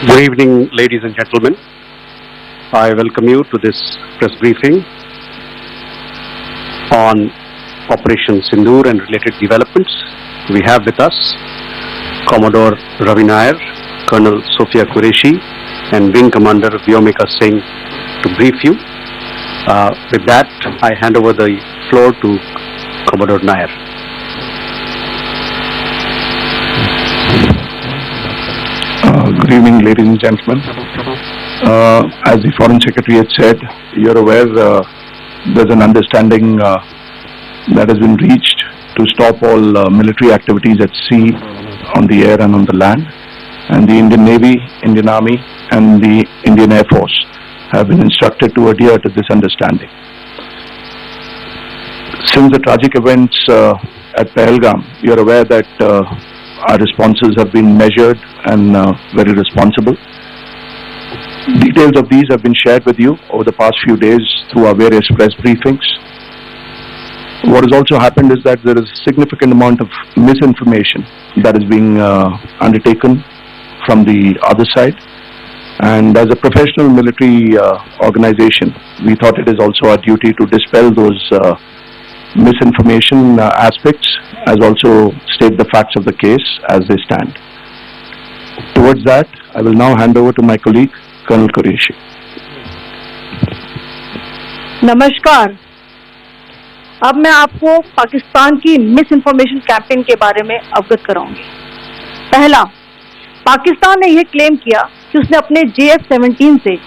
Good evening, ladies and gentlemen. I welcome you to this press briefing on Operation Sindoor and related developments. We have with us Commodore Ravi Nair, Colonel Sophia Qureshi, and Wing Commander Vyomika Singh to brief you. With that, I hand over the floor to Commodore Nair. Good evening, ladies and gentlemen. As the Foreign Secretary had said, you're aware there's an understanding that has been reached to stop all military activities at sea, on the air and on the land. And the Indian Navy, Indian Army and the Indian Air Force have been instructed to adhere to this understanding. Since the tragic events at Pahalgam, you're aware that our responses have been measured and very responsible. Details of these have been shared with you over the past few days through our various press briefings. What has also happened is that there is a significant amount of misinformation that is being undertaken from the other side. And as a professional military organization, we thought it is also our duty to dispel those misinformation aspects, as also state the facts of the case as they stand. Towards that, I will now hand over to my colleague, Colonel Qureshi. नमस्कार। अब मैं आपको पाकिस्तान की miss information campaign के बारे में अवगत कराऊंगी। पहला, पाकिस्तान ने यह क्लेम किया कि उसने अपने JF-17 से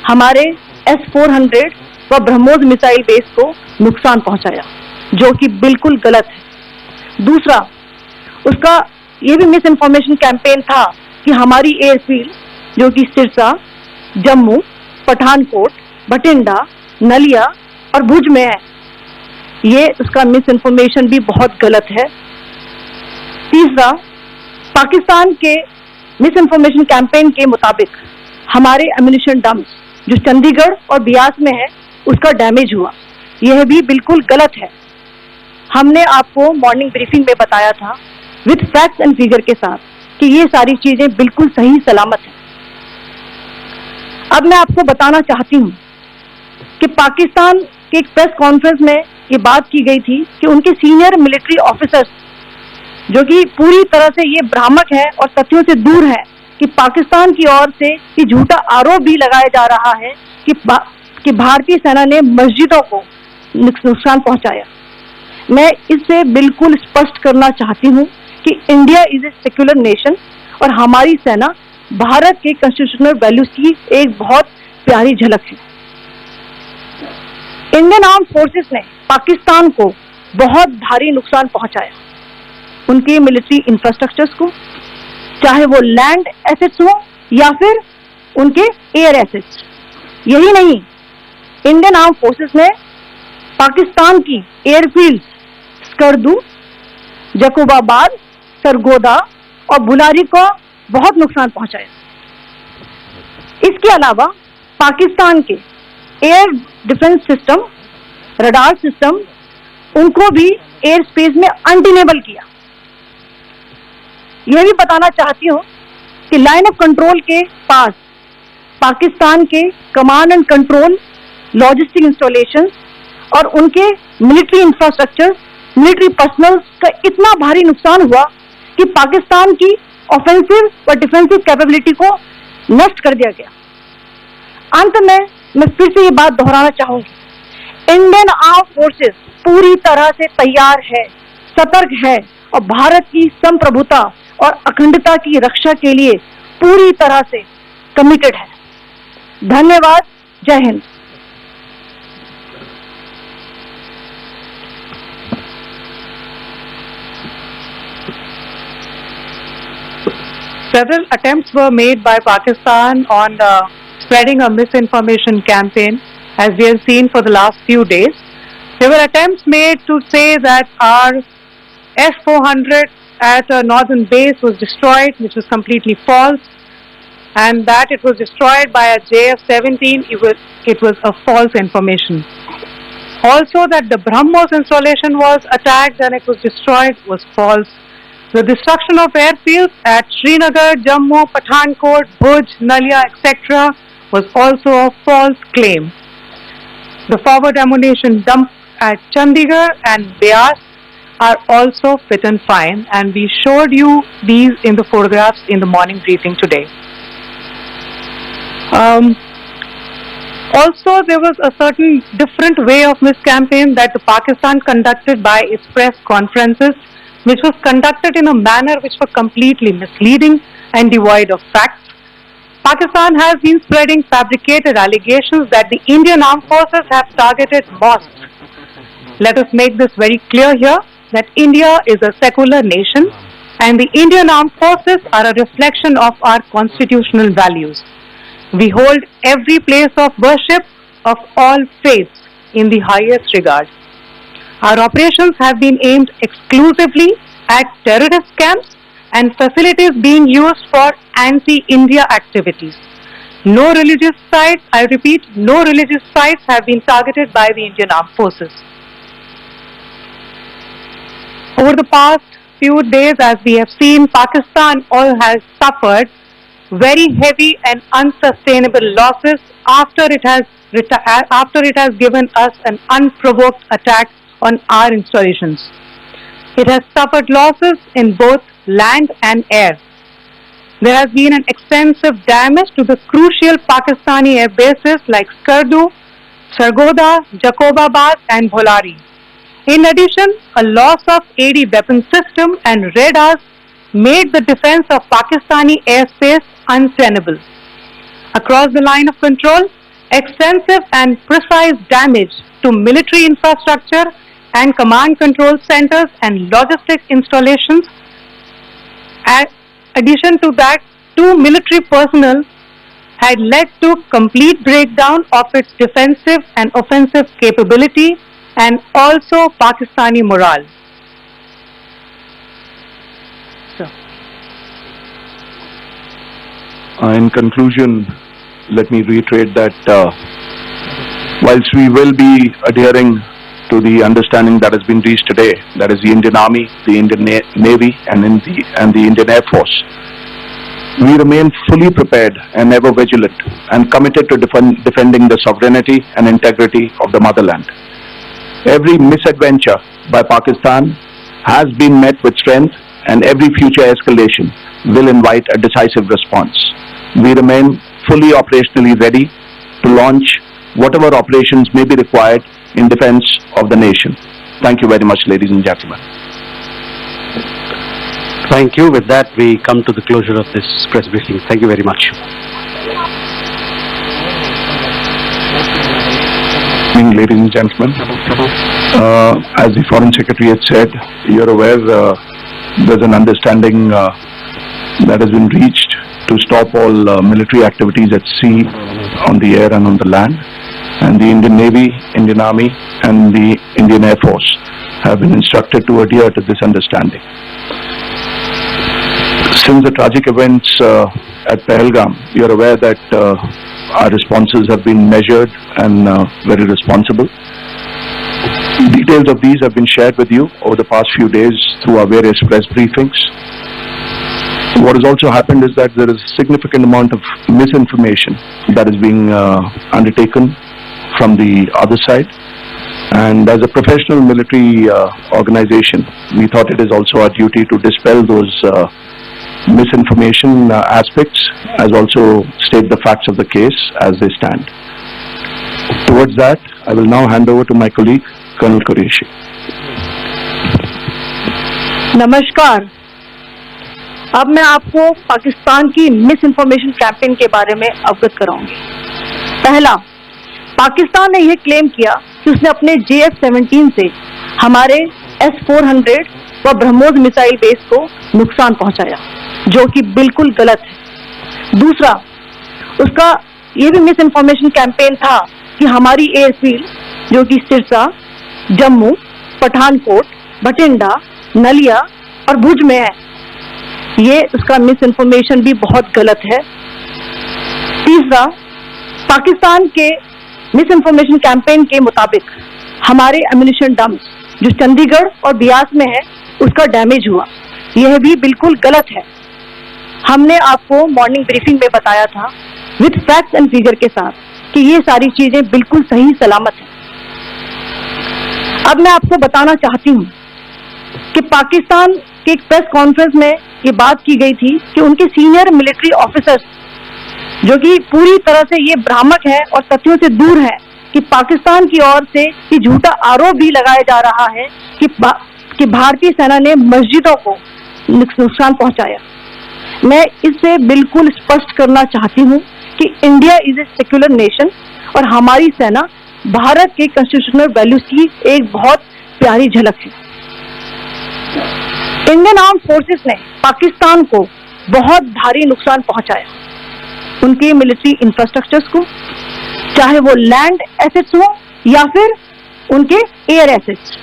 हमारे S-400 व ब्रह्मोस मिसाइल बेस को नुकसान पहुंचाया, जो कि बिल्कुल गलत है। दूसरा, उसका ये भी मिस इन्फॉर्मेशन कैंपेन था कि हमारी एयरफील्ड, जो कि सिरसा, जम्मू, पठानकोट, बठिंडा, नलिया और भुज में है, ये उसका मिस इन्फॉर्मेशन भी बहुत गलत है। तीसरा, पाकिस्तान के मिस इन्फॉर्मेशन कैंपेन के मुताबिक हमारे एम्यूनिशन डम्प्स जो चंडीगढ़ और बियास में है, उसका डैमेज हुआ, यह भी बिल्कुल गलत है। हमने आपको मॉर्निंग ब्रीफिंग में बताया था विद फैक्ट्स एंड फिगर के साथ कि ये सारी चीजें बिल्कुल सही सलामत हैं। अब मैं आपको बताना चाहती हूँ कि पाकिस्तान के एक प्रेस कॉन्फ्रेंस में ये बात की गई थी कि उनके सीनियर मिलिट्री ऑफिसर्स, जो कि पूरी तरह से ये भ्रामक है और तथ्यों से दूर है, कि पाकिस्तान की ओर से ये झूठा आरोप भी लगाया जा रहा है कि भारतीय सेना ने मस्जिदों को नुकसान पहुंचाया। मैं इससे बिल्कुल स्पष्ट करना चाहती हूं कि India is a secular nation और हमारी सेना भारत के कॉन्स्टिट्यूशनल वैल्यूज की एक बहुत प्यारी झलक है। इंडियन आर्म फोर्सेस ने पाकिस्तान को बहुत भारी नुकसान पहुंचाया, उनके मिलिट्री इंफ्रास्ट्रक्चर्स को, चाहे वो लैंड एसेट्स हो या फिर उनके एयर एसेट्स। यही नहीं, इंडियन आर्म फोर्सेस ने पाकिस्तान की एयरफील्ड स्कर्दू, जकोबाबाद, सरगोदा और बुलारी को बहुत नुकसान पहुंचाया। इसके अलावा पाकिस्तान के air defence system, radar system, उनको भी एयर स्पेस में अनडिनेबल किया। यह भी बताना चाहती हूँ कि लाइन ऑफ कंट्रोल के पास पाकिस्तान के command and control, logistic installations और उनके मिलिट्री इंफ्रास्ट्रक्चर, मिलिट्री पर्सनल का इतना भारी नुकसान हुआ कि पाकिस्तान की ऑफेंसिव व डिफेंसिव कैपेबिलिटी को नष्ट कर दिया गया। अंत में मैं फिर से ये बात दोहराना चाहूंगी, इंडियन आर्म फोर्सेस पूरी तरह से तैयार है, सतर्क है और भारत की संप्रभुता और अखंडता की रक्षा के लिए पूरी तरह से कमिटेड है। धन्यवाद। जय Hind. Several attempts were made by Pakistan on spreading a misinformation campaign, as we have seen for the last few days. There were attempts made to say that our S-400 at a northern base was destroyed, which was completely false, and that it was destroyed by a JF-17. It was a false information. Also, that the BrahMos installation was attacked and it was destroyed was false. The destruction of airfields at Srinagar, Jammu, Pathankot, Bhuj, Nalia, etc. was also a false claim. The forward ammunition dump at Chandigarh and Beas are also fit and fine, and we showed you these in the photographs in the morning briefing today. Also, there was a certain different way of this campaign that the Pakistan conducted by its press conferences, which was conducted in a manner which was completely misleading and devoid of facts. Pakistan has been spreading fabricated allegations that the Indian Armed Forces have targeted mosques. Let us make this very clear here that India is a secular nation and the Indian Armed Forces are a reflection of our constitutional values. We hold every place of worship of all faiths in the highest regard. Our operations have been aimed exclusively at terrorist camps and facilities being used for anti-India activities. No religious sites, I repeat, no religious sites have been targeted by the Indian Armed Forces. Over the past few days, as we have seen, Pakistan all has suffered very heavy and unsustainable losses after it has given us an unprovoked attack on our installations. It has suffered losses in both land and air. There has been an extensive damage to the crucial Pakistani air bases like Skardu, Sargodha, Jacobabad and Bholari. In addition, a loss of AD weapon system and radars made the defense of Pakistani airspace untenable. Across the line of control, extensive and precise damage to military infrastructure and command control centers and logistic installations. In addition to that, 2 military personnel had led to complete breakdown of its defensive and offensive capability and also Pakistani morale. In conclusion, let me reiterate that whilst we will be adhering to the understanding that has been reached today, that is the Indian Army, the Indian Navy and the Indian Air Force, we remain fully prepared and ever vigilant and committed to defending the sovereignty and integrity of the motherland. Every misadventure by Pakistan has been met with strength and every future escalation will invite a decisive response. We remain fully operationally ready to launch whatever operations may be required in defense of the nation. Thank you very much, ladies and gentlemen. Thank you. With that, we come to the closure of this press briefing. Thank you very much. Good evening, ladies and gentlemen. As the Foreign Secretary had said, you're aware there's an understanding that has been reached to stop all military activities at sea, on the air and on the land. And the Indian Navy, Indian Army and the Indian Air Force have been instructed to adhere to this understanding. Since the tragic events at Pahalgam, you're aware that our responses have been measured and very responsible. Details of these have been shared with you over the past few days through our various press briefings. What has also happened is that there is a significant amount of misinformation that is being undertaken from the other side. And as a professional military organization, we thought it is also our duty to dispel those misinformation aspects, as also state the facts of the case as they stand. Towards that, I will now hand over to my colleague, Colonel Qureshi. नमस्कार। अब मैं आपको पाकिस्तान की miss information campaign के बारे में अवगत कराऊंगी। पहला, पाकिस्तान ने यह क्लेम किया कि उसने अपने JF-17 से हमारे S-400 व ब्रह्मोस मिसाइल बेस को नुकसान पहुंचाया, जो कि बिल्कुल गलत है। दूसरा, उसका यह भी मिस इन्फॉर्मेशन कैंपेन था कि हमारी एयरफील्ड जो कि सिरसा, जम्मू, पठानकोट, भटिंडा, नलिया और भुज में है, ये उसका मिस इन्फॉर्मेशन भी बहुत गलत है। तीसरा, पाकिस्तान के मिस इन्फॉर्मेशन कैंपेन के मुताबिक हमारे एम्यूनिशन डंप्स जो चंडीगढ़ और बियास में है उसका डैमेज हुआ, यह भी बिल्कुल गलत है। हमने आपको मॉर्निंग ब्रीफिंग में बताया था विथ फैक्ट्स एंड फिगर के साथ कि ये सारी चीजें बिल्कुल सही सलामत हैं। अब मैं आपको बताना चाहती हूँ कि पाकिस्तान के एक प्रेस कॉन्फ्रेंस में ये बात की गई थी कि उनके सीनियर मिलिट्री ऑफिसर्स, जो कि पूरी तरह से ये भ्रामक है और तथ्यों से दूर है, कि पाकिस्तान की ओर से ये झूठा आरोप भी लगाया जा रहा है कि भारतीय सेना ने मस्जिदों को नुकसान पहुंचाया। मैं इससे बिल्कुल स्पष्ट करना चाहती हूं कि India is a secular nation और हमारी सेना भारत के कॉन्स्टिट्यूशनल वैल्यूज की एक बहुत प्यारी झलक है। इंडियन आर्म फोर्सेस ने पाकिस्तान को बहुत भारी नुकसान पहुंचाया, उनके मिलिट्री इंफ्रास्ट्रक्चर्स को, चाहे वो लैंड एसेट्स हो या फिर उनके एयर एसेट्स।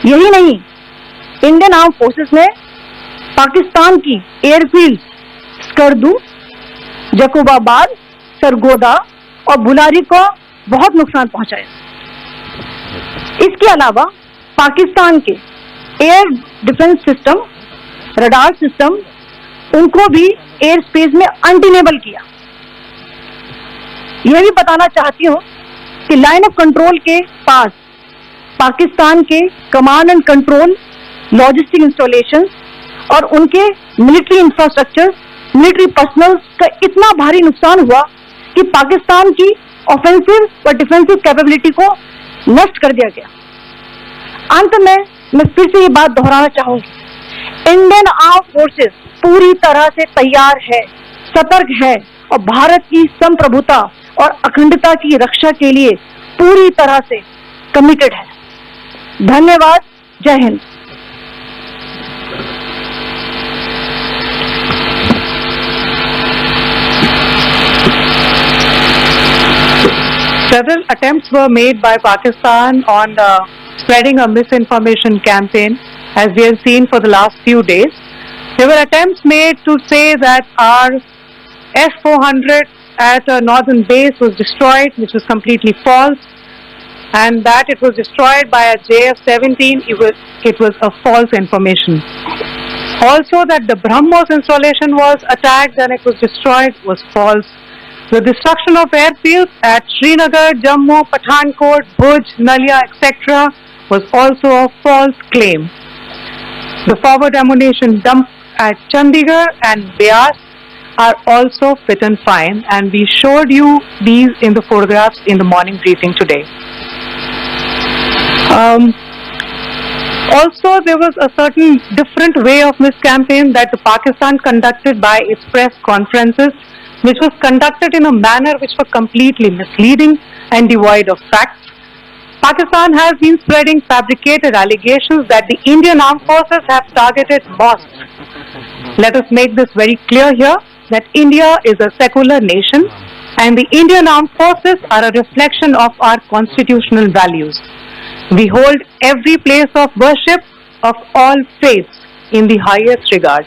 यही नहीं, इंडियन आर्म फोर्सेस ने पाकिस्तान की एयरफील्ड स्कर्दू, जकोबाबाद, सरगोदा और बुलारी को बहुत नुकसान पहुंचाया। इसके अलावा पाकिस्तान के air defence system, radar system, उनको भी एयर स्पेस में अनडिनेबल किया। यह भी बताना चाहती हूं कि लाइन ऑफ कंट्रोल के पास पाकिस्तान के command and control, logistic installation और उनके मिलिट्री इंफ्रास्ट्रक्चर, मिलिट्री पर्सनल का इतना भारी नुकसान हुआ कि पाकिस्तान की ऑफेंसिव और डिफेंसिव कैपेबिलिटी को नष्ट कर दिया गया। अंत में मैं फिर से ये बात दोहराना चाहूंगी, इंडियन आर्म फोर्सेस पूरी तरह से तैयार है, सतर्क है और भारत की संप्रभुता और अखंडता की रक्षा के लिए पूरी तरह से कमिटेड है। धन्यवाद। जय Hind. Several attempts were made by Pakistan on spreading a misinformation campaign, as we have seen for the last few days. There were attempts made to say that our S-400 at a northern base was destroyed, which was completely false, and that it was destroyed by a JF-17. It was a false information. Also, that the BrahMos installation was attacked and it was destroyed was false. The destruction of airfields at Srinagar, Jammu, Pathankot, Bhuj, Nalia, etc. was also a false claim. The forward ammunition dump at Chandigarh and Beas are also fit and fine, and we showed you these in the photographs in the morning briefing today. Also, there was a certain different way of miscampaign that the Pakistan conducted by its press conferences, which was conducted in a manner which was completely misleading and devoid of facts. Pakistan has been spreading fabricated allegations that the Indian Armed Forces have targeted mosques. Let us make this very clear here, that India is a secular nation and the Indian Armed Forces are a reflection of our constitutional values. We hold every place of worship of all faiths in the highest regard.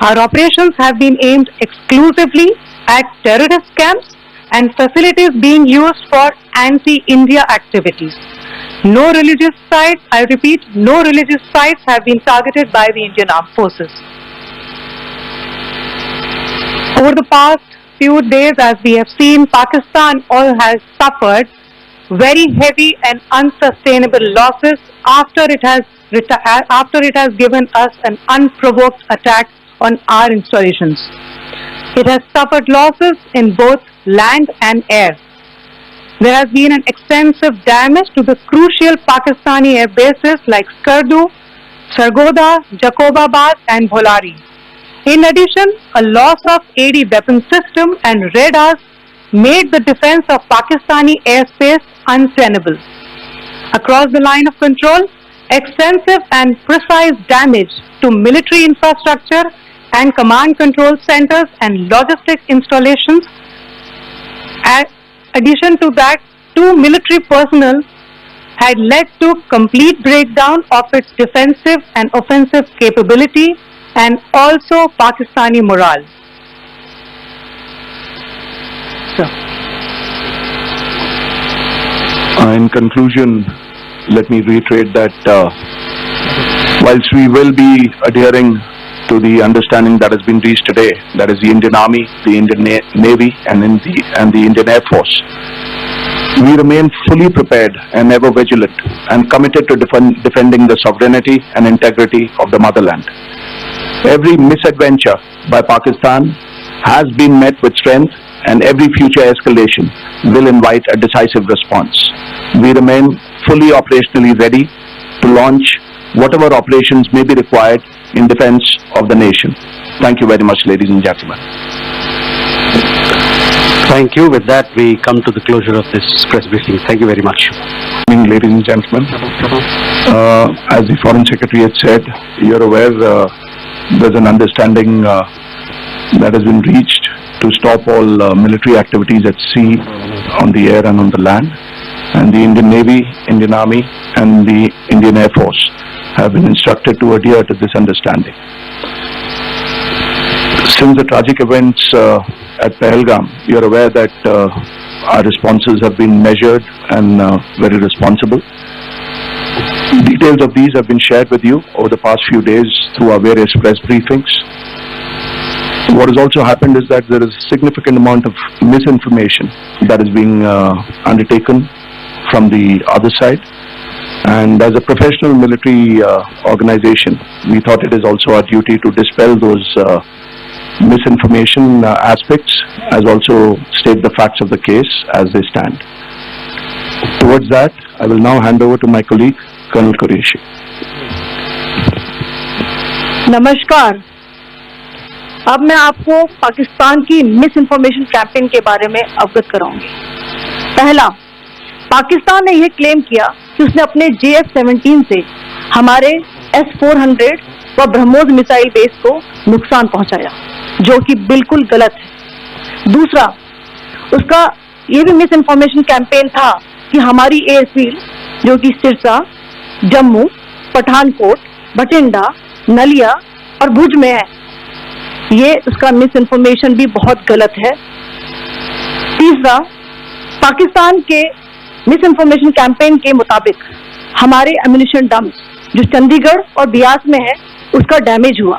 Our operations have been aimed exclusively at terrorist camps and facilities being used for anti-India activities. No religious sites, I repeat, no religious sites have been targeted by the Indian Armed Forces. Over the past few days, as we have seen, Pakistan has suffered very heavy and unsustainable losses after it has given us an unprovoked attack on our installations. It has suffered losses in both land and air. There has been an extensive damage to the crucial Pakistani air bases like Skardu, Sargoda, Jacobabad and Bholari. In addition, a loss of AD weapon system and radars made the defense of Pakistani airspace untenable. Across the line of control, extensive and precise damage to military infrastructure and command control centers and logistic installations. In addition to that, 2 military personnel had led to complete breakdown of its defensive and offensive capability and also Pakistani morale. So, in conclusion, let me reiterate that whilst we will be adhering to the understanding that has been reached today, that is the Indian Army, the Indian Navy, and the Indian Air Force. We remain fully prepared and ever vigilant and committed to defending the sovereignty and integrity of the motherland. Every misadventure by Pakistan has been met with strength, and every future escalation will invite a decisive response. We remain fully operationally ready to launch whatever operations may be required in defense of the nation. Thank you very much, ladies and gentlemen. Thank you. With that, we come to the closure of this press briefing. Thank you very much. Good evening, ladies and gentlemen. As the Foreign Secretary had said, you're aware there's an understanding that has been reached to stop all military activities at sea, on the air and on the land. And the Indian Navy, Indian Army and the Indian Air Force have been instructed to adhere to this understanding. Since the tragic events at Pahalgam, you're aware that our responses have been measured and very responsible. Details of these have been shared with you over the past few days through our various press briefings. What has also happened is that there is a significant amount of misinformation that is being undertaken from the other side. And as a professional military organization, we thought it is also our duty to dispel those misinformation aspects, as also state the facts of the case as they stand. Towards that, I will now hand over to my colleague, Colonel Qureshi. नमस्कार। अब मैं आपको पाकिस्तान की miss information campaign के बारे में अवगत कराऊंगी। पहला, पाकिस्तान ने यह क्लेम किया कि उसने अपने JF-17 से हमारे S-400 व ब्रह्मोस मिसाइल बेस को नुकसान पहुंचाया, जो कि बिल्कुल गलत है। दूसरा, उसका यह भी मिस इन्फॉर्मेशन कैंपेन था कि हमारी एयरफील्ड, जो कि सिरसा, जम्मू, पठानकोट, बठिंडा, नलिया और भुज में है, ये उसका मिस इन्फॉर्मेशन भी बहुत गलत है। तीसरा, पाकिस्तान के मिस इन्फॉर्मेशन कैंपेन के मुताबिक हमारे एम्यूनिशन डम्प्स जो चंडीगढ़ और बियास में है, उसका डैमेज हुआ,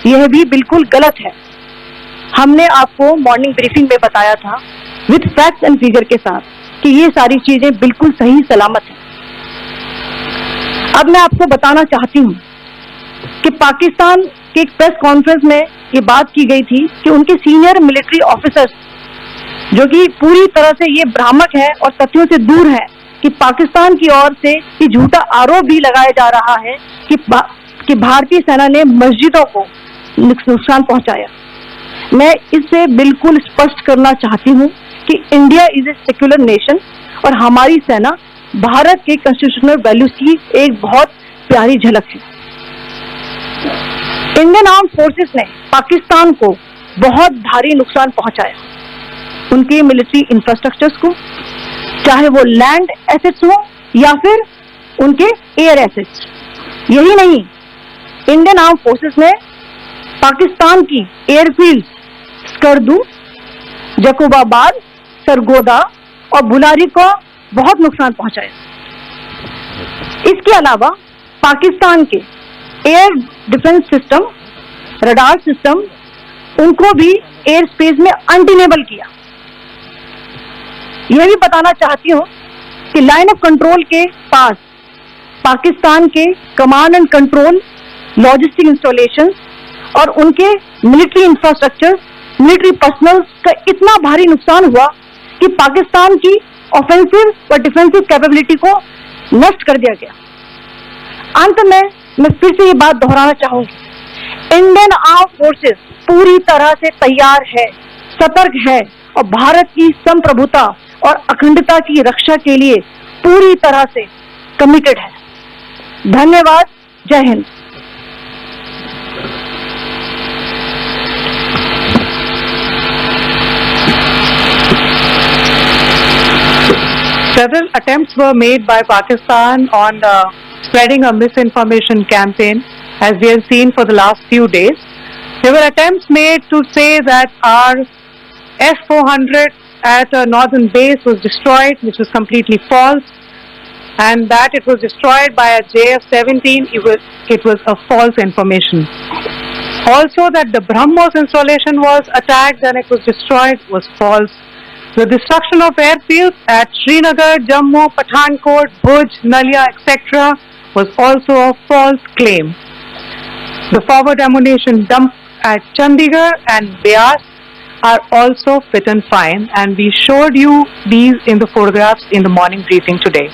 यह भी बिल्कुल गलत है। हमने आपको मॉर्निंग ब्रीफिंग में बताया था विद फैक्ट्स एंड फिगर के साथ कि ये सारी चीजें बिल्कुल सही सलामत हैं। अब मैं आपको बताना चाहती हूँ कि पाकिस्तान के एक प्रेस कॉन्फ्रेंस में ये बात की गई थी कि उनके सीनियर मिलिट्री ऑफिसर्स, जो कि पूरी तरह से ये भ्रामक है और तथ्यों से दूर है, कि पाकिस्तान की ओर से ये झूठा आरोप भी लगाया जा रहा है कि भारतीय सेना ने मस्जिदों को नुकसान पहुंचाया। मैं इससे बिल्कुल स्पष्ट करना चाहती हूं कि India is a secular nation और हमारी सेना भारत के कॉन्स्टिट्यूशनल वैल्यूज की एक बहुत प्यारी झलक है। इंडियन आर्म फोर्सेस ने पाकिस्तान को बहुत भारी नुकसान पहुंचाया, उनके मिलिट्री इंफ्रास्ट्रक्चर्स को, चाहे वो लैंड एसेट्स हो या फिर उनके एयर एसेट्स। यही नहीं, इंडियन आर्म फोर्सेस ने पाकिस्तान की एयरफील्ड स्कर्दू, जकोबाबाद, सरगोदा और बुलारी को बहुत नुकसान पहुंचाया। इसके अलावा पाकिस्तान के air defence system, radar system, उनको भी एयर स्पेस में अनटेनेबल किया। यह भी बताना चाहती हूं कि लाइन ऑफ कंट्रोल के पास पाकिस्तान के command and control, logistic installation और उनके मिलिट्री इंफ्रास्ट्रक्चर, मिलिट्री पर्सनल का इतना भारी नुकसान हुआ कि पाकिस्तान की ऑफेंसिव व डिफेंसिव कैपेबिलिटी को नष्ट कर दिया गया। अंत में मैं फिर से ये बात दोहराना चाहूंगी, इंडियन आर्म फोर्सेस पूरी तरह से तैयार है, सतर्क है और भारत की संप्रभुता और अखंडता की रक्षा के लिए पूरी तरह से कमिटेड है। धन्यवाद। जय Hind. Several attempts were made by Pakistan on spreading a misinformation campaign, as we have seen for the last few days. There were attempts made to say that our S-400 at a northern base was destroyed, which was completely false, and that it was destroyed by a JF-17. It was a false information. Also, that the BrahMos installation was attacked and it was destroyed was false. The destruction of airfields at Srinagar, Jammu, Pathankot, Bhuj, Nalia, etc. was also a false claim. The forward ammunition dump at Chandigarh and Beas are also fit and fine, and we showed you these in the photographs in the morning briefing today.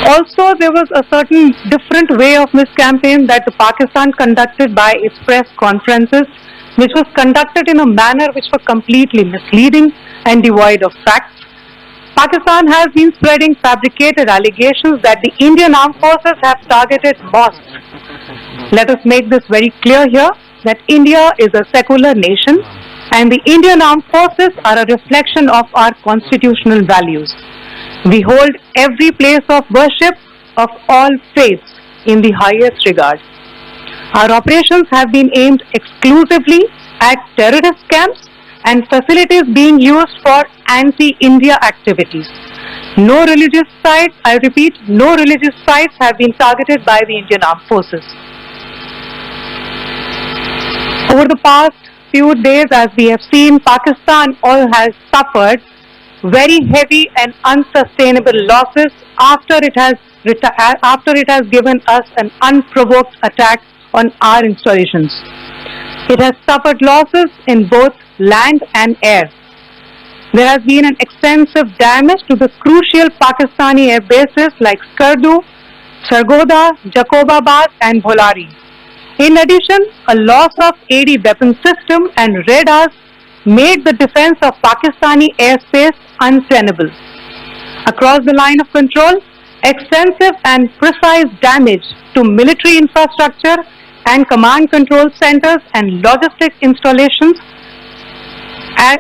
Also, there was a certain different way of this campaign that the Pakistan conducted by its press conferences, which was conducted in a manner which was completely misleading and devoid of facts. Pakistan has been spreading fabricated allegations that the Indian Armed Forces have targeted mosques. Let us make this very clear here that India is a secular nation and the Indian Armed Forces are a reflection of our constitutional values. We hold every place of worship of all faiths in the highest regard. Our operations have been aimed exclusively at terrorist camps and facilities being used for anti-India activities. No religious sites, I repeat, no religious sites have been targeted by the Indian Armed Forces. Over the past few days, as we have seen, Pakistan all has suffered very heavy and unsustainable losses after it has given us an unprovoked attack on our installations. It has suffered losses in both land and air. There has been an extensive damage to the crucial Pakistani air bases like Skardu, Sargodha, Jacobabad and Bholari. In addition, a loss of AD weapon system and radars made the defense of Pakistani airspace untenable. Across the line of control, extensive and precise damage to military infrastructure and command control centers and logistic installations. In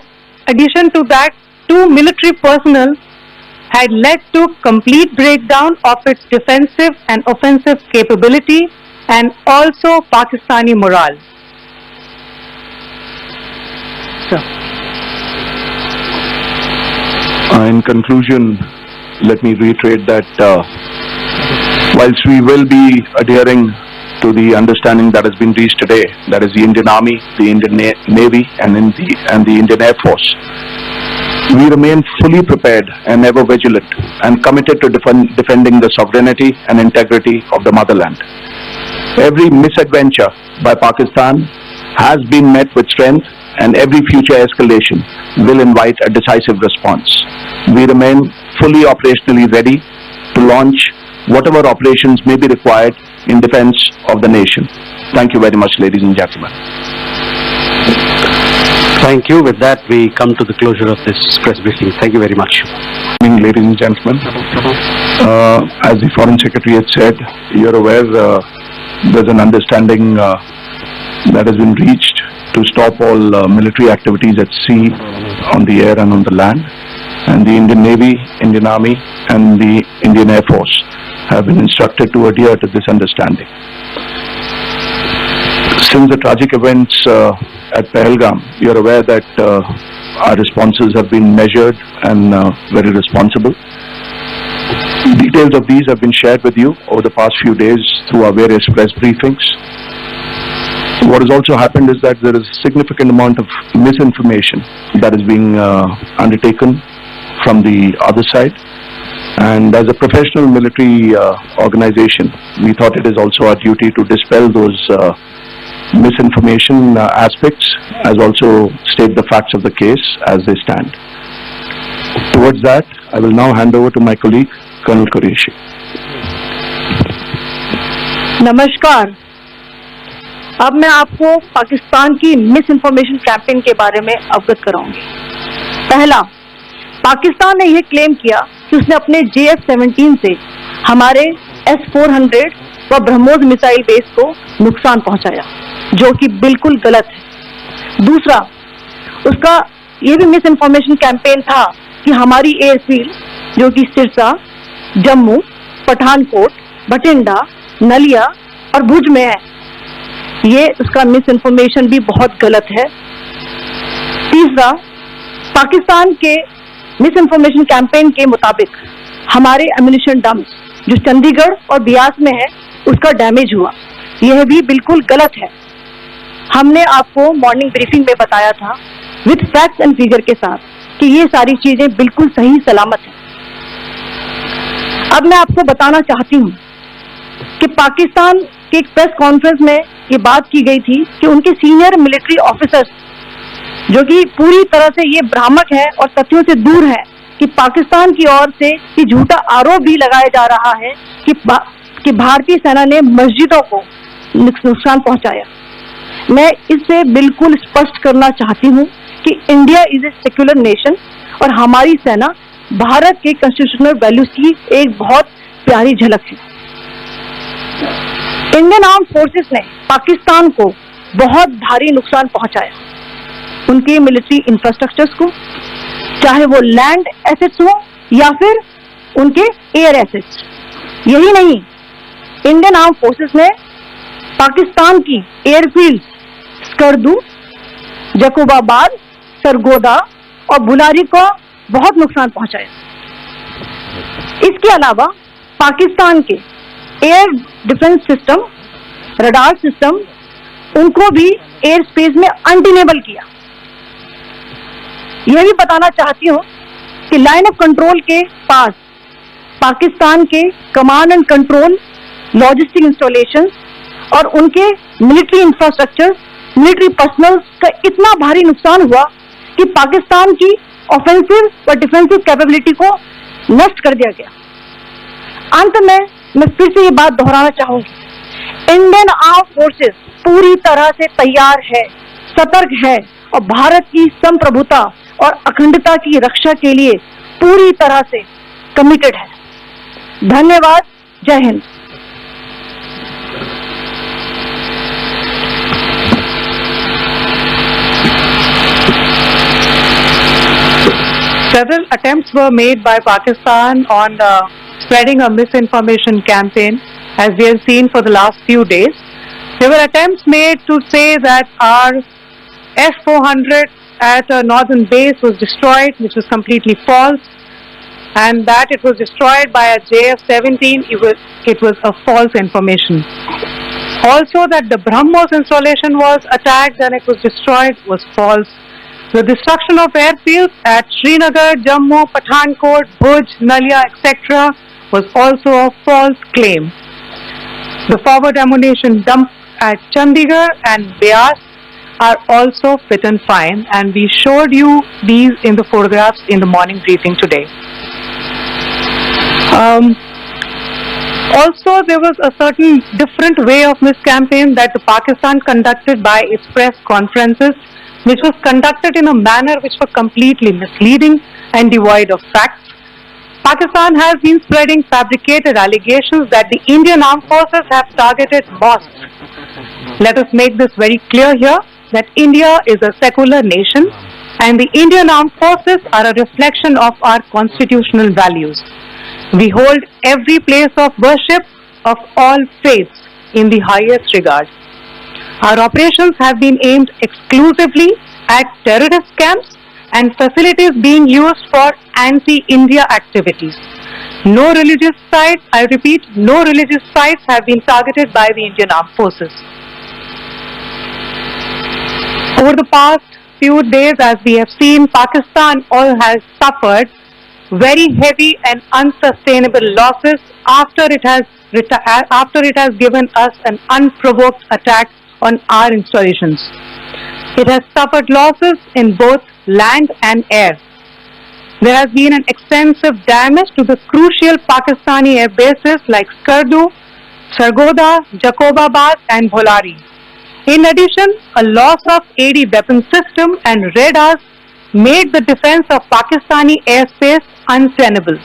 addition to that, 2 military personnel had led to complete breakdown of its defensive and offensive capability and also Pakistani morale. In conclusion, let me reiterate that whilst we will be adhering to the understanding that has been reached today, that is the Indian Army, the Indian Navy and the Indian Air Force, we remain fully prepared and ever vigilant and committed to defending the sovereignty and integrity of the motherland. Every misadventure by Pakistan has been met with strength, and every future escalation will invite a decisive response. We remain fully operationally ready to launch whatever operations may be required in defense of the nation. Thank you very much, ladies and gentlemen. Thank you. With that, we come to the closure of this press briefing. Thank you very much. Good evening, ladies and gentlemen. As the Foreign Secretary had said, you're aware there's an understanding that has been reached to stop all military activities at sea, on the air and on the land. And the Indian Navy, Indian Army and the Indian Air Force have been instructed to adhere to this understanding. Since the tragic events at Pahalgam, you're aware that our responses have been measured and very responsible. Details of these have been shared with you over the past few days through our various press briefings. What has also happened is that there is a significant amount of misinformation that is being undertaken from the other side. And as a professional military organization, we thought it is also our duty to dispel those misinformation aspects, as also state the facts of the case as they stand. Towards that, I will now hand over to my colleague, Colonel Qureshi. नमस्कार। अब मैं आपको पाकिस्तान की miss information campaign के बारे में अवगत कराऊंगी। पहला, पाकिस्तान ने यह क्लेम किया कि उसने अपने JF-17 से हमारे S-400 व ब्रह्मोस मिसाइल बेस को नुकसान पहुंचाया, जो कि बिल्कुल गलत है। दूसरा, उसका ये भी मिस इन्फॉर्मेशन कैंपेन था कि हमारी एयरफील्ड, जो कि सिरसा, जम्मू, पठानकोट, बठिंडा, नलिया और भुज में है, ये उसका मिस इन्फॉर्मेशन भी बहुत गलत है। तीसरा, पाकिस्तान के मिस इन्फॉर्मेशन कैंपेन के मुताबिक हमारे एम्यूनिशन डंप्स जो चंडीगढ़ और बियास में है, उसका डैमेज हुआ, यह भी बिल्कुल गलत है। हमने आपको मॉर्निंग ब्रीफिंग में बताया था विथ फैक्ट्स एंड फिगर के साथ कि ये सारी चीजें बिल्कुल सही सलामत हैं। अब मैं आपको बताना चाहती हूँ कि पाकिस्तान के एक प्रेस कॉन्फ्रेंस में ये बात की गई थी कि उनके सीनियर मिलिट्री ऑफिसर्स, जो कि पूरी तरह से ये भ्रामक है और तथ्यों से दूर है, कि पाकिस्तान की ओर से ये झूठा आरोप भी लगाया जा रहा है कि भारतीय सेना ने मस्जिदों को नुकसान पहुंचाया। मैं इससे बिल्कुल स्पष्ट करना चाहती हूं कि India is a secular nation और हमारी सेना भारत के कॉन्स्टिट्यूशनल वैल्यूज की एक बहुत प्यारी झलक है। इंडियन आर्म फोर्सेस ने पाकिस्तान को बहुत भारी नुकसान पहुंचाया, उनके मिलिट्री इंफ्रास्ट्रक्चर्स को, चाहे वो लैंड एसेट्स हो या फिर उनके एयर एसेट्स। यही नहीं, इंडियन आर्म फोर्सेस ने पाकिस्तान की एयरफील्ड स्कर्दू, जकोबाबाद, सरगोदा और बुलारी को बहुत नुकसान पहुंचाया। इसके अलावा पाकिस्तान के air defence system, radar system, उनको भी एयर स्पेस में अनडिनेबल किया। यह भी बताना चाहती हूँ कि लाइन ऑफ कंट्रोल के पास पाकिस्तान के command and control, logistic installation और उनके मिलिट्री इंफ्रास्ट्रक्चर, मिलिट्री पर्सनल का इतना भारी नुकसान हुआ कि पाकिस्तान की ऑफेंसिव और डिफेंसिव कैपेबिलिटी को नष्ट कर दिया गया। अंत में मैं फिर से ये बात दोहराना चाहूंगी, इंडियन आर्म फोर्सेस पूरी तरह से तैयार है, सतर्क है और भारत की संप्रभुता और अखंडता की रक्षा के लिए पूरी तरह से कमिटेड है। धन्यवाद। जय Hind. Several attempts were made by Pakistan on spreading a misinformation campaign, as we have seen for the last few days. There were attempts made to say that our S-400 at a northern base was destroyed, which was completely false, and that it was destroyed by a JF-17. It was a false information. Also, that the BrahMos installation was attacked and it was destroyed was false. The destruction of airfields at Srinagar, Jammu, Pathankot, Bhuj, Nalia, etc. was also a false claim. The forward ammunition dump at Chandigarh and Beas are also fit and fine, and we showed you these in the photographs in the morning briefing today. Also, there was a certain different way of miscampaign that the Pakistan conducted by its press conferences, which was conducted in a manner which was completely misleading and devoid of facts. Pakistan has been spreading fabricated allegations that the Indian armed forces have targeted mosques. Let us make this very clear here, that India is a secular nation and the Indian armed forces are a reflection of our constitutional values. We hold every place of worship of all faiths in the highest regard. Our operations have been aimed exclusively at terrorist camps and facilities being used for anti-India activities. No religious sites, I repeat, no religious sites have been targeted by the Indian Armed Forces. Over the past few days, as we have seen, Pakistan has suffered very heavy and unsustainable losses after it has given us an unprovoked attack on our installations. It has suffered losses in both land and air. There has been an extensive damage to the crucial Pakistani air bases like Skardu, Sargoda, Jacobabad and Bholari. In addition, a loss of AD weapon system and radars made the defense of Pakistani airspace untenable.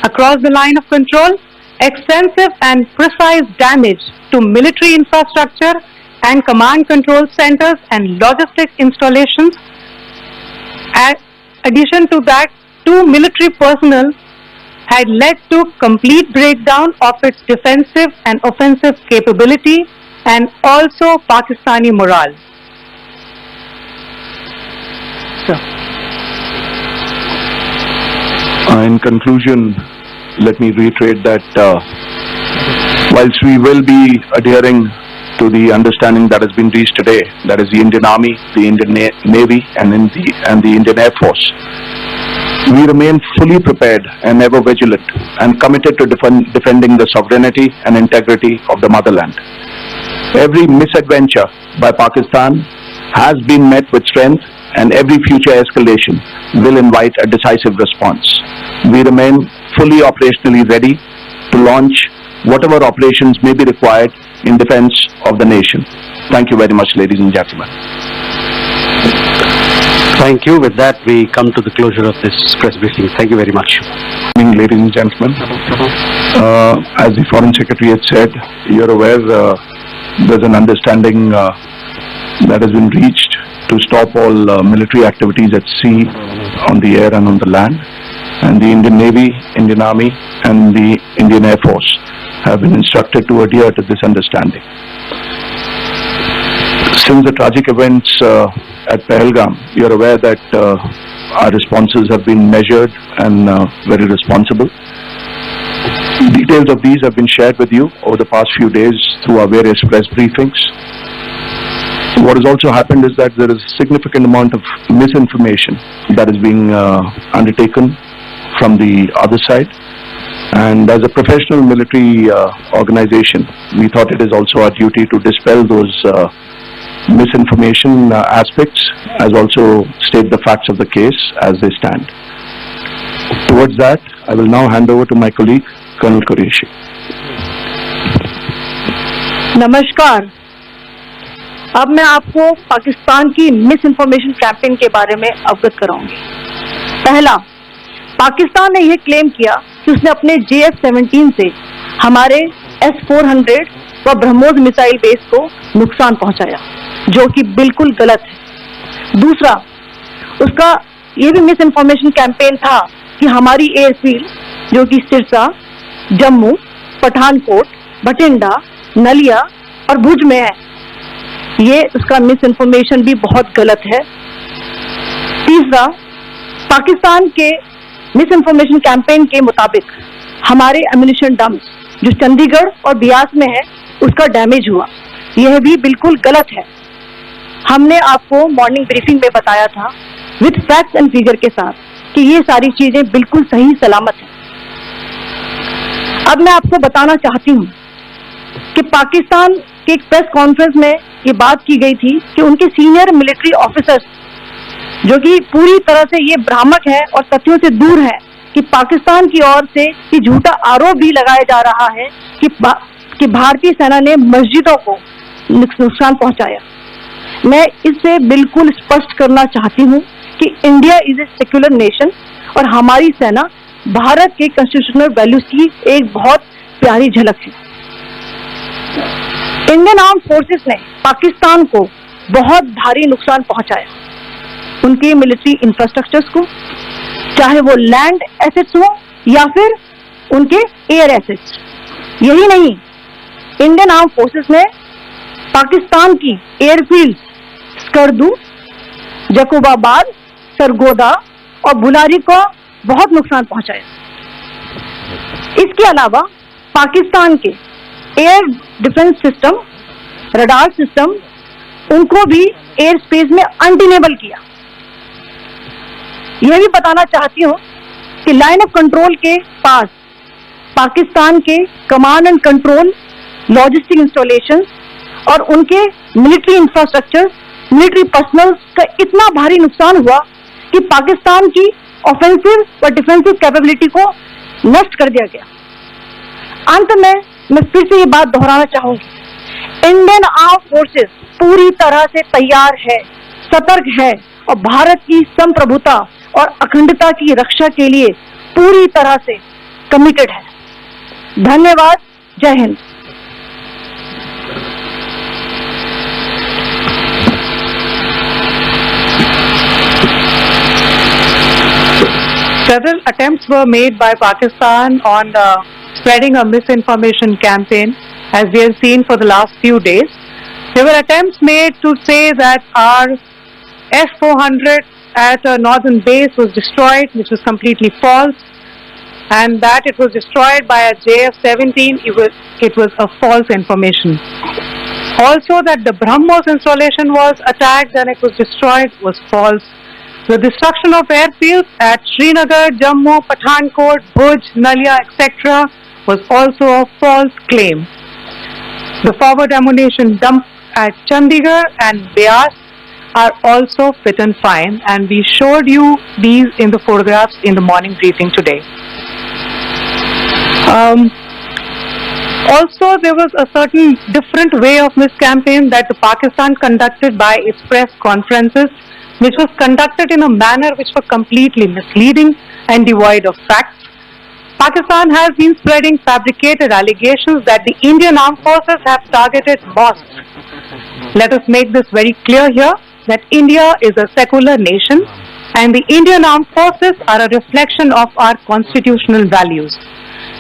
Across the line of control, extensive and precise damage to military infrastructure and command control centers and logistic installations. In addition to that, 2 military personnel had led to complete breakdown of its defensive and offensive capability and also Pakistani morale. In conclusion, let me reiterate that whilst we will be adhering to the understanding that has been reached today, that is the Indian Army, the Indian Navy and the Indian Air Force, we remain fully prepared and ever vigilant and committed to defending the sovereignty and integrity of the motherland. Every misadventure by Pakistan has been met with strength, and every future escalation will invite a decisive response. We remain fully operationally ready to launch whatever operations may be required in defense of the nation. Thank you very much, ladies and gentlemen. Thank you. With that, we come to the closure of this press briefing. Thank you very much. Good evening, ladies and gentlemen. As the Foreign Secretary had said, you're aware there's an understanding that has been reached to stop all military activities at sea, on the air and on the land. And the Indian Navy, Indian Army and the Indian Air Force have been instructed to adhere to this understanding. Since the tragic events at Pahalgam, you're aware that our responses have been measured and very responsible. Details of these have been shared with you over the past few days through our various press briefings. What has also happened is that there is a significant amount of misinformation that is being undertaken from the other side. And as a professional military organization, we thought it is also our duty to dispel those misinformation aspects, as also state the facts of the case as they stand. Towards that, I will now hand over to my colleague, Colonel Qureshi. नमस्कार। अब मैं आपको पाकिस्तान की miss information campaign के बारे में अवगत कराऊंगी। पहला, पाकिस्तान ने यह क्लेम किया कि उसने अपने JF-17 से हमारे S-400 व ब्रह्मोस मिसाइल बेस को नुकसान पहुंचाया, जो कि बिल्कुल गलत है। दूसरा, उसका यह भी मिस इन्फॉर्मेशन कैंपेन था कि हमारी एयरफील्ड जो कि सिरसा, जम्मू, पठानकोट, बठिंडा, नलिया और भुज में है, ये उसका मिस इन्फॉर्मेशन भी बहुत गलत है। तीसरा, पाकिस्तान के मिस इन्फॉर्मेशन कैंपेन के मुताबिक हमारे एम्यूनिशन डम्प्स जो चंडीगढ़ और बियास में है उसका डैमेज हुआ, यह भी बिल्कुल गलत है। हमने आपको मॉर्निंग ब्रीफिंग में बताया था विद फैक्ट्स एंड फिगर के साथ कि ये सारी चीजें बिल्कुल सही सलामत हैं। अब मैं आपको बताना चाहती हूँ कि पाकिस्तान के एक प्रेस कॉन्फ्रेंस में ये बात की गई थी कि उनके सीनियर मिलिट्री ऑफिसर्स जो कि पूरी तरह से ये भ्रामक है और तथ्यों से दूर है कि पाकिस्तान की ओर से ये झूठा आरोप भी लगाया जा रहा है कि भारतीय सेना ने मस्जिदों को नुकसान पहुंचाया। मैं इससे बिल्कुल स्पष्ट करना चाहती हूं कि India is a secular nation और हमारी सेना भारत के कॉन्स्टिट्यूशनल वैल्यूज की एक बहुत प्यारी झलक है। इंडियन आर्म फोर्सेस ने पाकिस्तान को बहुत भारी नुकसान पहुंचाया, उनके मिलिट्री इंफ्रास्ट्रक्चर्स को, चाहे वो लैंड एसेट्स हो या फिर उनके एयर एसेट्स। यही नहीं, इंडियन आर्म फोर्सेस ने पाकिस्तान की एयरफील्ड स्कर्दू, जकोबाबाद, सरगोदा और बुलारी को बहुत नुकसान पहुंचाया। इसके अलावा पाकिस्तान के air defence system, radar system, उनको भी एयर स्पेस में अनटेनेबल किया। यह भी बताना चाहती हूं कि लाइन ऑफ कंट्रोल के पास पाकिस्तान के command and control, logistic installation और उनके मिलिट्री इंफ्रास्ट्रक्चर, मिलिट्री पर्सनल का इतना भारी नुकसान हुआ कि पाकिस्तान की ऑफेंसिव और डिफेंसिव कैपेबिलिटी को नष्ट कर दिया गया। अंत में मैं फिर से ये बात दोहराना चाहूंगी, इंडियन आर्म फोर्सेस पूरी तरह से तैयार है, सतर्क है और भारत की संप्रभुता और अखंडता की रक्षा के लिए पूरी तरह से कमिटेड है। धन्यवाद। जय Hind. Several attempts were made by Pakistan on spreading a misinformation campaign, as we have seen for the last few days. There were attempts made to say that our S-400 at a northern base was destroyed, which was completely false. and that it was destroyed by a JF-17, it was a false information. Also that the BrahMos installation was attacked and it was destroyed was false. The destruction of airfields at Srinagar, Jammu, Pathankot, Bhuj, Nalia, etc. was also a false claim. The forward ammunition dump at Chandigarh and Beas are also fit and fine, and we showed you these in the photographs in the morning briefing today. Also, there was a certain different way of this campaign that the Pakistan conducted by its press conferences, which was conducted in a manner which was completely misleading and devoid of facts. Pakistan has been spreading fabricated allegations that the Indian Armed Forces have targeted mosques. Let us make this very clear here that India is a secular nation and the Indian Armed Forces are a reflection of our constitutional values.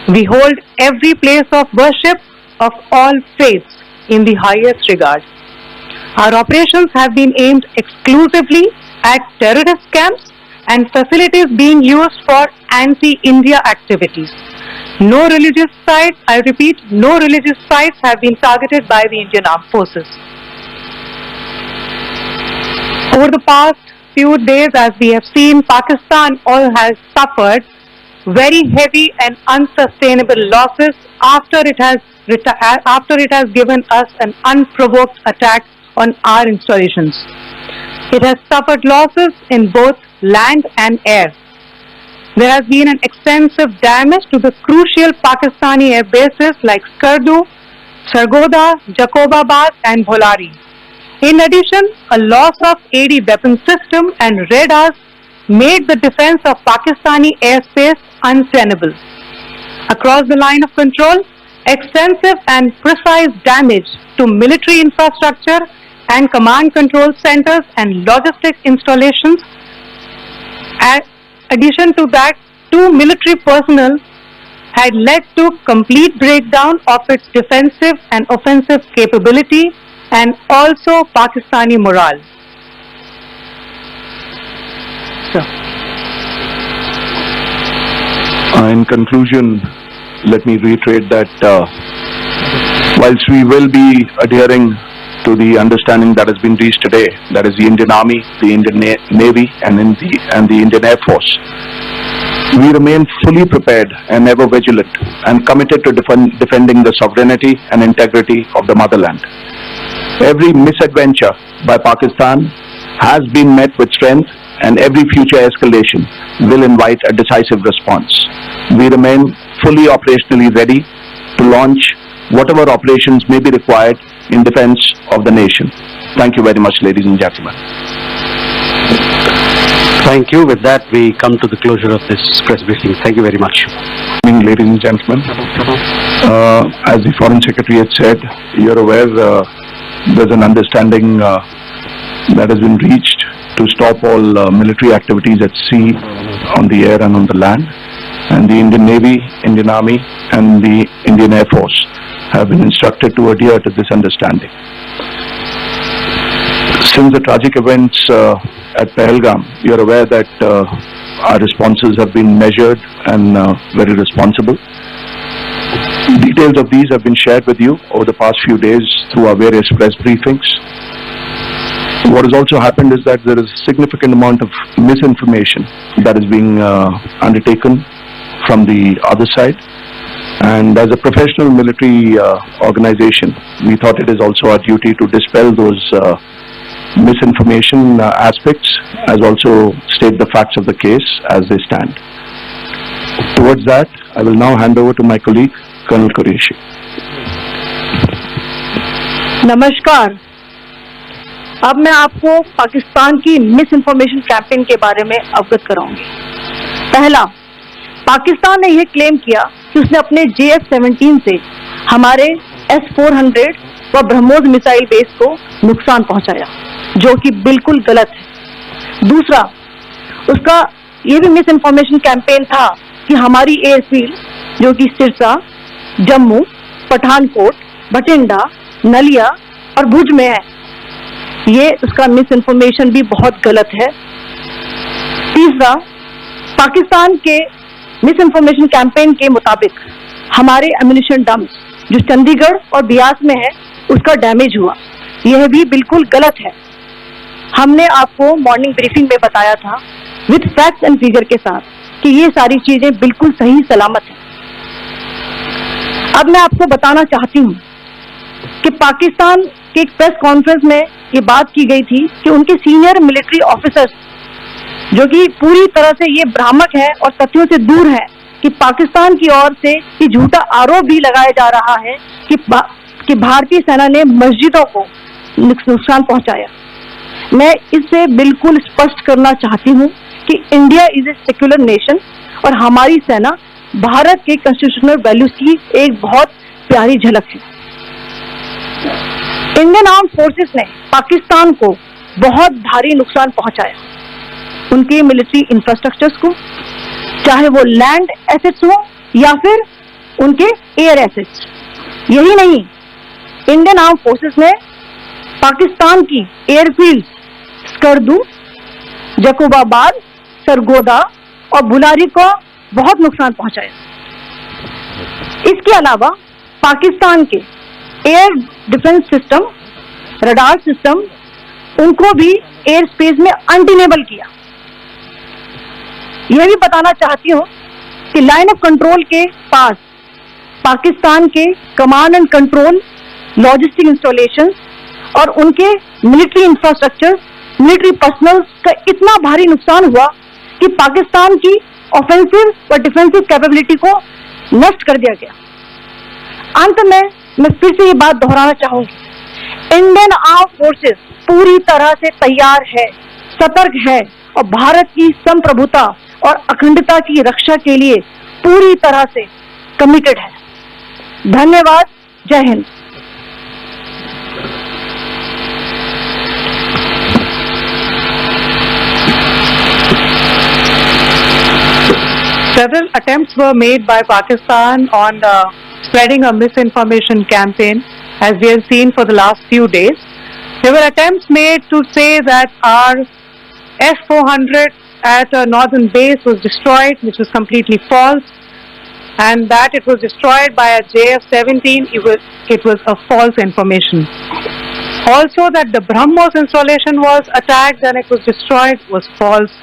We hold every place of worship of all faiths in the highest regard. Our operations have been aimed exclusively at terrorist camps and facilities being used for anti-India activities. No religious sites, I repeat, no religious sites have been targeted by the Indian Armed Forces. Over the past few days, as we have seen, Pakistan has suffered very heavy and unsustainable losses after it has given us an unprovoked attack on our installations. It has suffered losses in both land and air. There has been an extensive damage to the crucial Pakistani air bases like Skardu, Sargodha, Jacobabad and Bholari. In addition, a loss of AD weapon system and radars made the defense of Pakistani airspace untenable. Across the line of control, extensive and precise damage to military infrastructure and command control centers and logistic installations. In addition to that, 2 military personnel had led to complete breakdown of its defensive and offensive capability and also Pakistani morale. In conclusion, let me reiterate that whilst we will be adhering to the understanding that has been reached today, that is the Indian Army, the Indian Navy and the Indian Air Force, we remain fully prepared and ever vigilant and committed to defending the sovereignty and integrity of the motherland. Every misadventure by Pakistan has been met with strength and every future escalation will invite a decisive response. We remain fully operationally ready to launch whatever operations may be required in defense of the nation. Thank you very much, ladies and gentlemen. Thank you. With that, we come to the closure of this press briefing. Thank you very much. Good evening, ladies and gentlemen. As the Foreign Secretary had said, you're aware there's an understanding that has been reached to stop all military activities at sea, on the air and on the land. And the Indian Navy, Indian Army and the Indian Air Force have been instructed to adhere to this understanding. Since the tragic events at Pahalgam, you're aware that our responses have been measured and very responsible. Details of these have been shared with you over the past few days through our various press briefings. What has also happened is that there is a significant amount of misinformation that is being undertaken from the other side. And as a professional military organization, we thought it is also our duty to dispel those misinformation aspects, as also state the facts of the case as they stand. Towards that, I will now hand over to my colleague, Colonel Qureshi. नमस्कार। अब मैं आपको पाकिस्तान की miss information campaign के बारे में अवगत कराऊंगी। पहला, पाकिस्तान ने यह क्लेम किया कि उसने अपने JF-17 से हमारे S-400 व ब्रह्मोस मिसाइल बेस को नुकसान पहुंचाया, जो कि बिल्कुल गलत है। दूसरा, उसका यह भी मिस इन्फॉर्मेशन कैंपेन था कि हमारी एयरफील्ड जो कि सिरसा, जम्मू, पठानकोट, बठिंडा, नलिया और भुज में है, ये उसका मिस इन्फॉर्मेशन भी बहुत गलत है। तीसरा, पाकिस्तान के मिस इन्फॉर्मेशन कैंपेन के मुताबिक हमारे एम्युनिशन डंप्स जो चंडीगढ़ और बियास में है उसका डैमेज हुआ, यह भी बिल्कुल गलत है। हमने आपको मॉर्निंग ब्रीफिंग में बताया था विद फैक्ट्स एंड फिगर के साथ कि ये सारी चीजें बिल्कुल सही सलामत हैं। अब मैं आपको बताना चाहती हूँ कि पाकिस्तान के एक प्रेस कॉन्फ्रेंस में ये बात की गई थी कि उनके सीनियर मिलिट्री ऑफिसर्स जो कि पूरी तरह से ये भ्रामक है और तथ्यों से दूर है कि पाकिस्तान की ओर से ये झूठा आरोप भी लगाया जा रहा है कि भारतीय सेना ने मस्जिदों को नुकसान पहुंचाया। मैं इससे बिल्कुल स्पष्ट करना चाहती हूं कि India is a secular nation और हमारी सेना भारत के कॉन्स्टिट्यूशनल वैल्यूज की एक बहुत प्यारी झलक है। इंडियन आर्म फोर्सेस ने पाकिस्तान को बहुत भारी नुकसान पहुंचाया, उनके मिलिट्री इंफ्रास्ट्रक्चर्स को, चाहे वो लैंड एसेट्स हो या फिर उनके एयर एसेट्स। यही नहीं, इंडियन आर्म फोर्सेस ने पाकिस्तान की एयरफील्ड स्कर्दू, जकोबाबाद, सरगोदा और बुलारी को बहुत नुकसान पहुंचाया। इसके अलावा पाकिस्तान के air defence system, radar system, उनको भी एयर स्पेस में अनडिनेबल किया। यह भी बताना चाहती हूं कि लाइन ऑफ कंट्रोल के पास पाकिस्तान के command and control, logistic installation और उनके मिलिट्री इंफ्रास्ट्रक्चर, मिलिट्री पर्सनल का इतना भारी नुकसान हुआ कि पाकिस्तान की ऑफेंसिव और डिफेंसिव कैपेबिलिटी को नष्ट कर दिया गया। अंत में मैं फिर से ये बात दोहराना चाहूंगी, इंडियन आर्म फोर्सेस पूरी तरह से तैयार है, सतर्क है और भारत की संप्रभुता और अखंडता की रक्षा के लिए पूरी तरह से कमिटेड है। धन्यवाद। जय Hind. Several attempts were made by Pakistan on spreading a misinformation campaign, as we have seen for the last few days. There were attempts made to say that our S-400 at a northern base was destroyed, which was completely false, and that it was destroyed by a JF-17. It was a false information. Also, that the BrahMos installation was attacked and it was destroyed was false.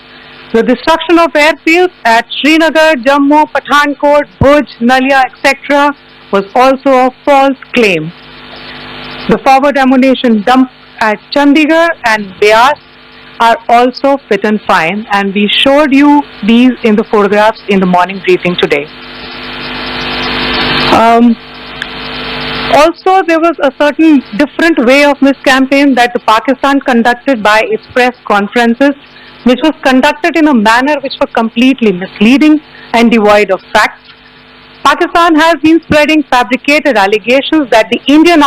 The destruction of airfields at Srinagar, Jammu, Pathankot, Bhuj, Nalia, etc. was also a false claim. The forward ammunition dump at Chandigarh and Beas are also fit and fine, and we showed you these in the photographs in the morning briefing today. Also, there was a certain different way of this campaign that the Pakistan conducted by its press conferences, which was conducted in a manner which was completely misleading and devoid of facts. Pakistan has been spreading fabricated allegations that the Indian